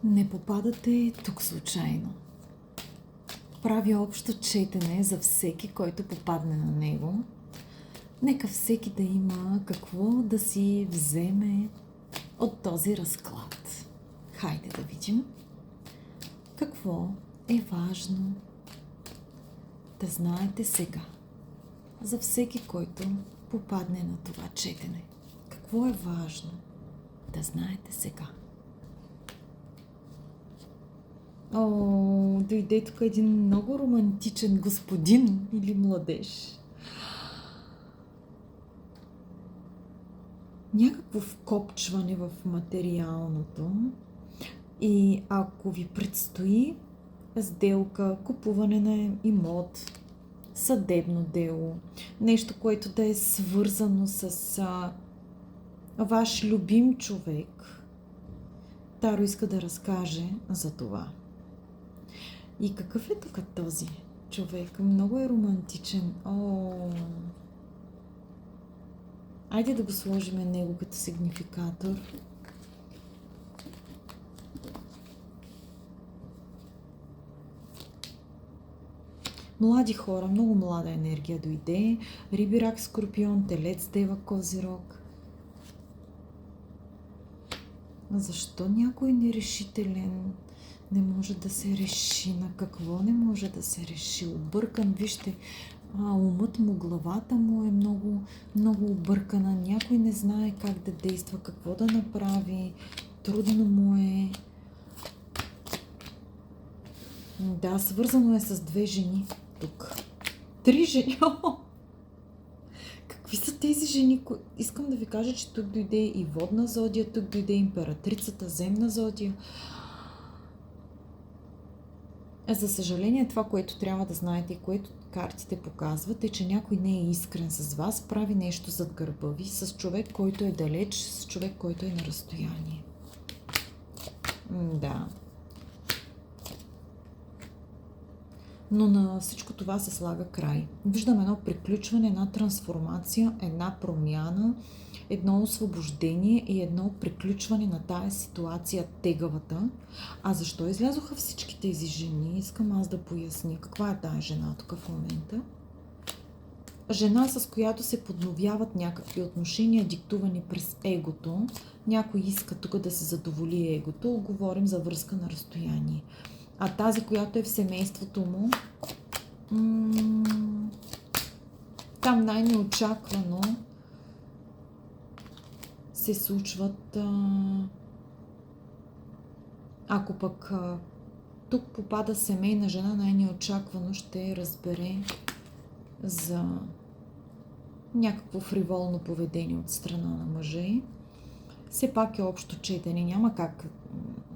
Не попадате тук случайно. Правя общо четене за всеки, който попадне на него. Нека всеки да има какво да си вземе от този разклад. Хайде да видим какво е важно да знаете сега. За всеки, който попадне на това четене. Какво е важно да знаете сега? О, дойде тук един много романтичен господин или младеж. Някакво вкопчване в материалното. И ако ви предстои сделка, купуване на имот, съдебно дело, нещо, което да е свързано с ваш любим човек, Таро иска да разкаже за това. И какъв е тук този човек? Много е романтичен. Айде да го сложим него като сигнификатор. Млади хора, много млада енергия дойде. Риби, рак, скорпион, телец, дева, козирог. Защо някой нерешителен не може да се реши? На какво не може да се реши? Объркан, вижте, умът му, главата му е много, много объркана. Някой не знае как да действа, какво да направи. Трудно му е. Да, свързано е с две жени тук. 3 жени. Какви са тези жени? Искам да ви кажа, че тук дойде и водна зодия, тук дойде императрицата, земна зодия. За съжаление, това, което трябва да знаете и което картите показват, е, че някой не е искрен с вас, прави нещо зад гърба ви, с човек, който е далеч, с човек, който е на разстояние. Да. Но на всичко това се слага край. Виждам едно приключване, една трансформация, една промяна, едно освобождение и едно приключване на тая ситуация, тегавата. А защо излязоха всички тези жени? Искам аз да поясня. Каква е тая жена тук в момента? Жена, с която се подновяват някакви отношения, диктувани през егото. Някой иска тук да се задоволи егото. Говорим за връзка на разстояние. А тази, която е в семейството му, там най-неочаквано се случват. Ако пък тук попада семейна жена, най-неочаквано ще разбере за някакво фриволно поведение от страна на мъжа ѝ. Все пак е общо четене, няма как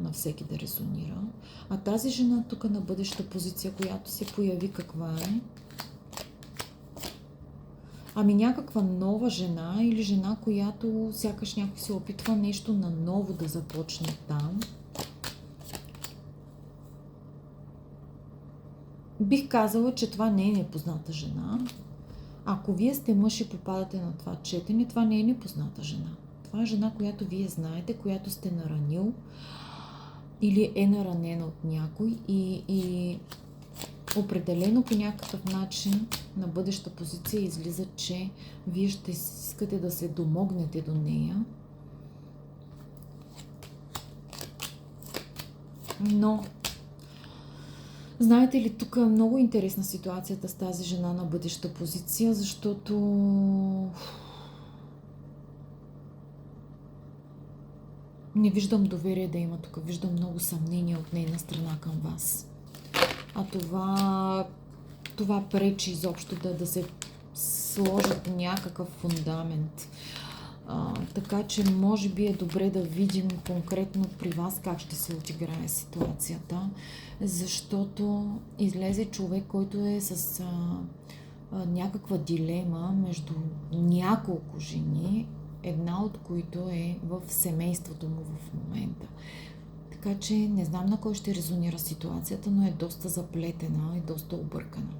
на всеки да резонира. А тази жена тук на бъдеща позиция, която се появи, каква е? Ами някаква нова жена или жена, която сякаш някой се опитва нещо наново да започне там. Бих казала, че това не е непозната жена. Ако вие сте мъж и попадате на това четене, това не е непозната жена. Това е жена, която вие знаете, която сте наранил или е наранена от някой и определено по някакъв начин на бъдеща позиция излиза, че вие ще искате да се домогнете до нея. Но, знаете ли, тук е много интересна ситуацията с тази жена на бъдеща позиция, защото не виждам доверие да има тук, виждам много съмнения от нейна страна към вас. А това пречи изобщо да се сложат някакъв фундамент. Така че може би е добре да видим конкретно при вас как ще се отиграе ситуацията, защото излезе човек, който е с някаква дилема между няколко жени, една от които е в семейството му в момента. Така че не знам на кой ще резонира ситуацията, но е доста заплетена и доста объркана.